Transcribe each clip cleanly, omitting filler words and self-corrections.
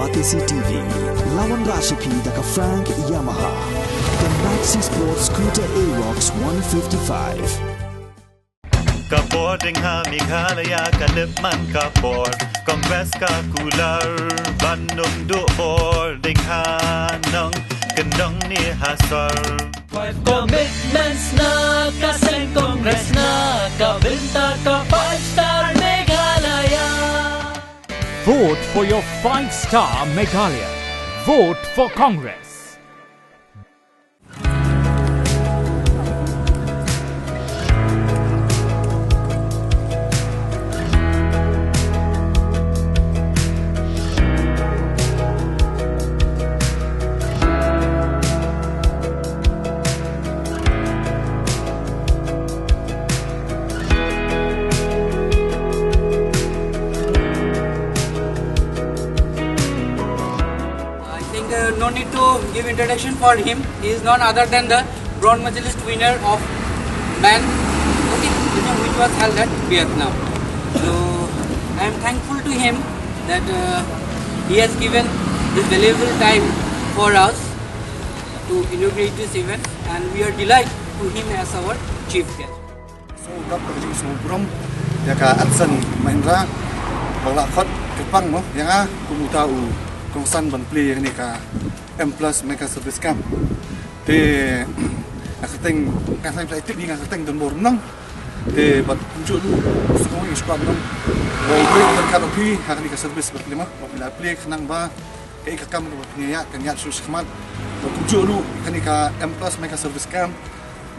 batisi TV. Lawan Rashipi daka Frank Yamaha. The Maxi Sports Scooter Aerox 155. Kapor ding ha Meghalaya kalip man kapor Kongres ka kular Bandung du bor ding ha nong kendong ni hasar 5 commitments na kaseng Congress na kabinta ka 5-star Meghalaya. Vote for your 5-star Meghalaya. Vote for Congress. No need to give introduction for him. He is none other than the bronze medalist winner of man, which was held at Vietnam. So I am thankful to him that he has given this valuable time for us to inaugurate this event, and we are delighted to him as our chief guest. So dapat jadi sebelum ya ka Adsan Mahindra bala khot Jepang no yang aku tahu kongsan ban play ni ka Mplus Megha service camp te akateng kasai play tip ni akateng don bor nang te bat unjuk lu semua is kuat nang boy ban ka pi hakni ka service bat lima bila play kenang ba ke ikam ko nya kan ya sus khmat unjuk lu kani ka Mplus Megha service camp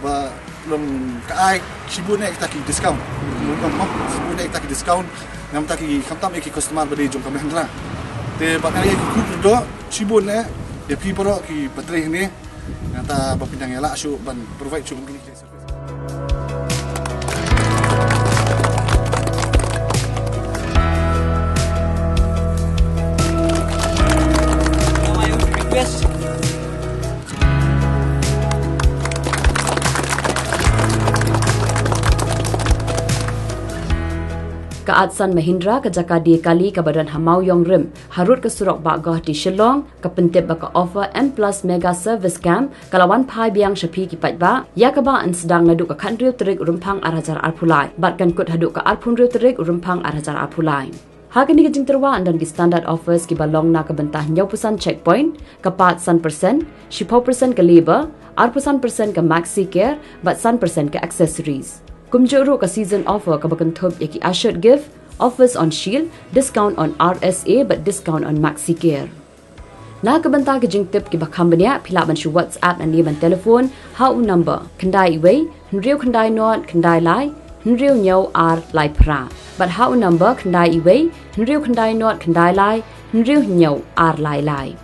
ba long ka ai sibun ek taki discount mo sibun ek taki discount ngam taki khamtam ek customer ba de jom ka Mahindra te bakal yang ikut do sibun ya pi poro ki baterai ni ngata bapindang yala asu ban provide cu mungkin service. Now I would request Ka Adsan Mahindra ka jaka dia kali ka badan Mawïongrim harut ke surok bagah di Shillong ka pentip baka offer Mplus Megha service camp kalawan pai biang shapi ki patba ya ka ba an sedang ngadu ka khandriu terik rumpang arhajar arpulai bat kan kut haduk ka arpunriu terik rumpang arhajar arpulai. Hagan ni kajing terwa andan di standard offers ki balong na ka bentah nyaupusan checkpoint ka 4% 10% ka labor 4% ka maxi care bat 1% ka accessories. Kumjuru ka season offer ka bakanthop yaki assured gift, offers on shield, discount on RSA but discount on maxi care. Na ka banta ka jing tip ki bakambanya pila ban shu WhatsApp and ban telephone hau number kandai iway nriu kandai not kandai lai nriu nyau ar lai pra but hau number kandai iway nriu kandai not kandai lai nriu nyau ar lai lai.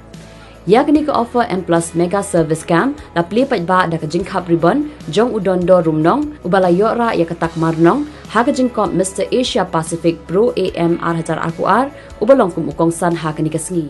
Yakni ka offer Mplus Megha service camp la pli pat ba da ka jingkhap ribbon jong udon do rumnong ubala yora ya katak marnong ha ka jingkop Mr Asia Pacific Pro AM 4000 RQR ubalong kum ukong san ha ka ni ka sngi.